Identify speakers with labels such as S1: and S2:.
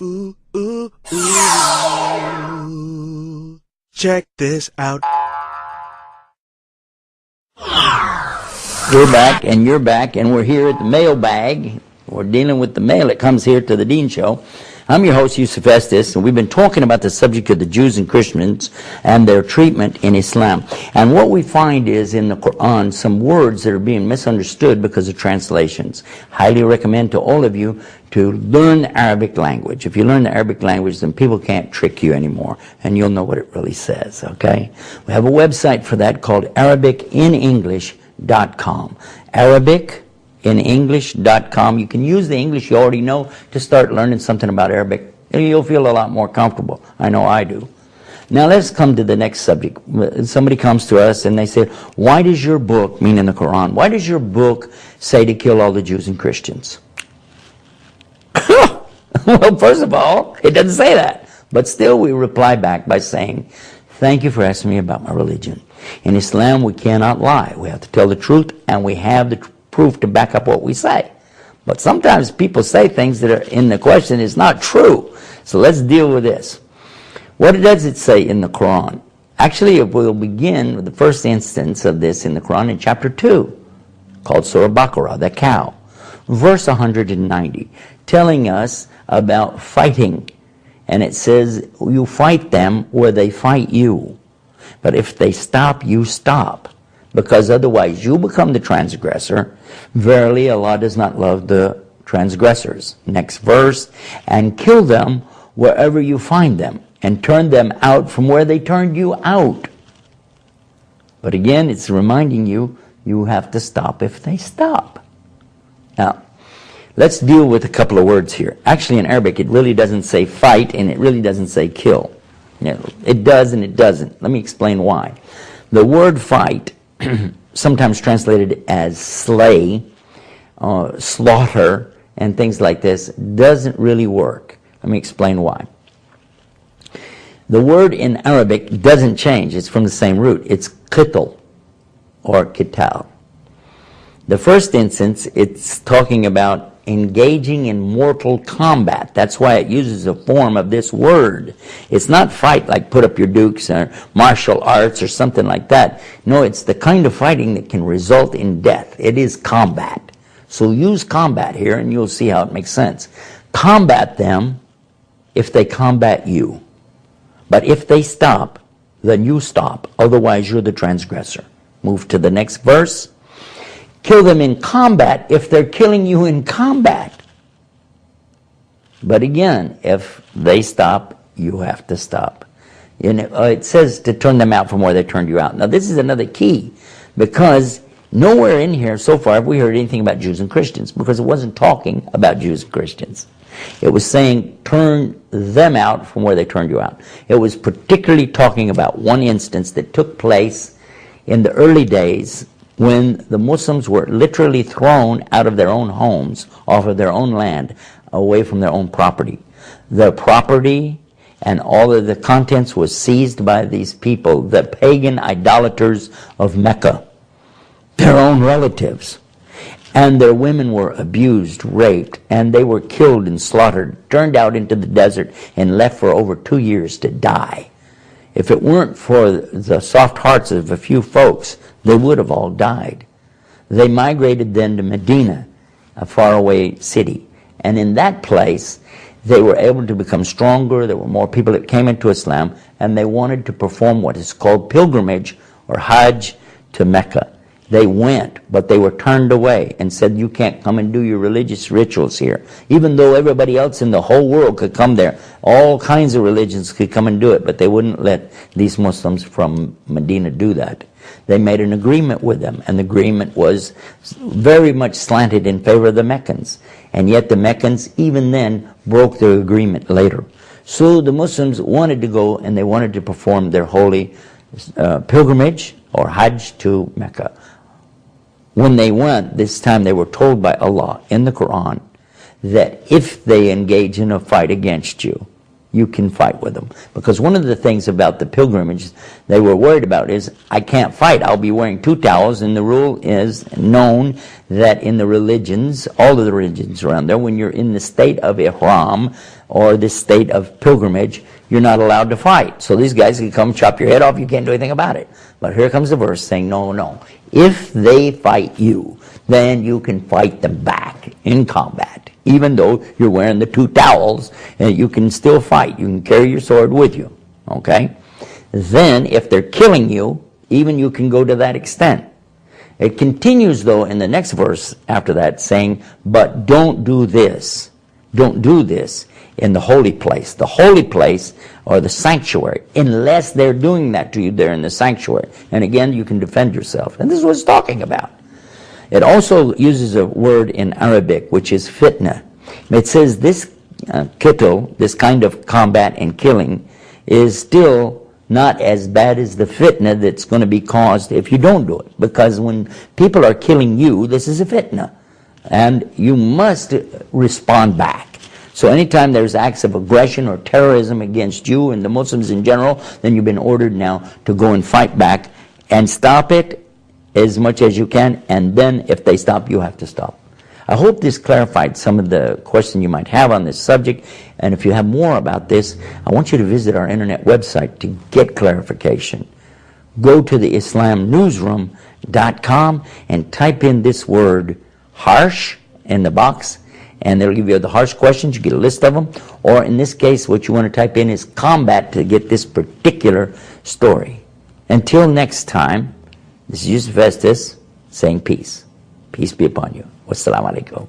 S1: Ooh, ooh, ooh. Check this out.
S2: We're back, and you're back, and we're here at the mailbag. We're dealing with the mail that comes here to the Dean Show. I'm your host, Yusuf Estes, and we've been talking about the subject of the Jews and Christians and their treatment in Islam. And what we find is in the Qur'an some words that are being misunderstood because of translations. Highly recommend to all of you to learn the Arabic language. If you learn the Arabic language, then people can't trick you anymore, and you'll know what it really says, okay? We have a website for that called ArabicInEnglish.com. ArabicInEnglish.com. You can use the English you already know to start learning something about Arabic. You'll feel a lot more comfortable. I know I do. Now let's come to the next subject. Somebody comes to us and they say, why does your book, meaning the Quran, why does your book say to kill all the Jews and Christians? Well, first of all, it doesn't say that. But still we reply back by saying, thank you for asking me about my religion. In Islam, we cannot lie. We have to tell the truth, and we have the proof to back up what we say. But sometimes people say things that are in the question is not true. So let's deal with this. What does it say in the Quran? Actually, we'll begin with the first instance of this in the Quran in chapter 2, called Surah Baqarah, the cow. Verse 190, telling us about fighting. And it says, you fight them where they fight you. But if they stop, you stop. Because otherwise you become the transgressor. Verily, Allah does not love the transgressors. Next verse, and kill them wherever you find them, and turn them out from where they turned you out. But again, it's reminding you, you have to stop if they stop. Now, let's deal with a couple of words here. Actually, in Arabic, it really doesn't say fight, and it really doesn't say kill. You know, it does and it doesn't. Let me explain why. The word fight, sometimes translated as slay, slaughter, and things like this, doesn't really work. Let me explain why. The word in Arabic doesn't change. It's from the same root. It's qitl or qital. The first instance, it's talking about engaging in mortal combat. That's why it uses a form of this word. It's not fight like put up your dukes or martial arts or something like that. No, it's the kind of fighting that can result in death. It is combat. So use combat here and you'll see how it makes sense. Combat them if they combat you. But if they stop, then you stop. Otherwise, you're the transgressor. Move to the next verse. Kill them in combat if they're killing you in combat. But again, if they stop, you have to stop. You know, it says to turn them out from where they turned you out. Now this is another key, because nowhere in here so far have we heard anything about Jews and Christians, because it wasn't talking about Jews and Christians. It was saying turn them out from where they turned you out. It was particularly talking about one instance that took place in the early days when the Muslims were literally thrown out of their own homes, off of their own land, away from their own property. Their property and all of the contents was seized by these people, the pagan idolaters of Mecca, their own relatives. And their women were abused, raped, and they were killed and slaughtered, turned out into the desert, and left for over 2 years to die. If it weren't for the soft hearts of a few folks, they would have all died. They migrated then to Medina, a faraway city. And in that place, they were able to become stronger. There were more people that came into Islam, and they wanted to perform what is called pilgrimage or Hajj to Mecca. They went, but they were turned away and said, you can't come and do your religious rituals here. Even though everybody else in the whole world could come there, all kinds of religions could come and do it, but they wouldn't let these Muslims from Medina do that. They made an agreement with them, and the agreement was very much slanted in favor of the Meccans. And yet the Meccans, even then, broke their agreement later. So the Muslims wanted to go, and they wanted to perform their holy pilgrimage or Hajj to Mecca. When they went, this time they were told by Allah in the Quran that if they engage in a fight against you, you can fight with them. Because one of the things about the pilgrimage they were worried about is, I can't fight, I'll be wearing 2 towels, and the rule is known that in the religions, all of the religions around there, when you're in the state of ihram, or this state of pilgrimage, you're not allowed to fight. So these guys can come chop your head off, you can't do anything about it. But here comes the verse saying, no, no. If they fight you, then you can fight them back in combat. Even though you're wearing the two towels, you can still fight. You can carry your sword with you. Okay? Then, if they're killing you, even you can go to that extent. It continues, though, in the next verse after that, saying, but don't do this. Don't do this in the holy place. The holy place, or the sanctuary, unless they're doing that to you there in the sanctuary. And again, you can defend yourself. And this is what it's talking about. It also uses a word in Arabic, which is fitna. It says this qitl, this kind of combat and killing, is still not as bad as the fitna that's going to be caused if you don't do it. Because when people are killing you, this is a fitna. And you must respond back. So anytime there's acts of aggression or terrorism against you and the Muslims in general, then you've been ordered now to go and fight back and stop it as much as you can. And then if they stop, you have to stop. I hope this clarified some of the questions you might have on this subject. And if you have more about this, I want you to visit our internet website to get clarification. Go to the IslamNewsroom.com and type in this word harsh in the box, and they'll give you the harsh questions. You get a list of them. Or in this case, what you want to type in is combat to get this particular story. Until next time, this is Yusuf Estes saying peace. Peace be upon you. Wassalamu alaikum.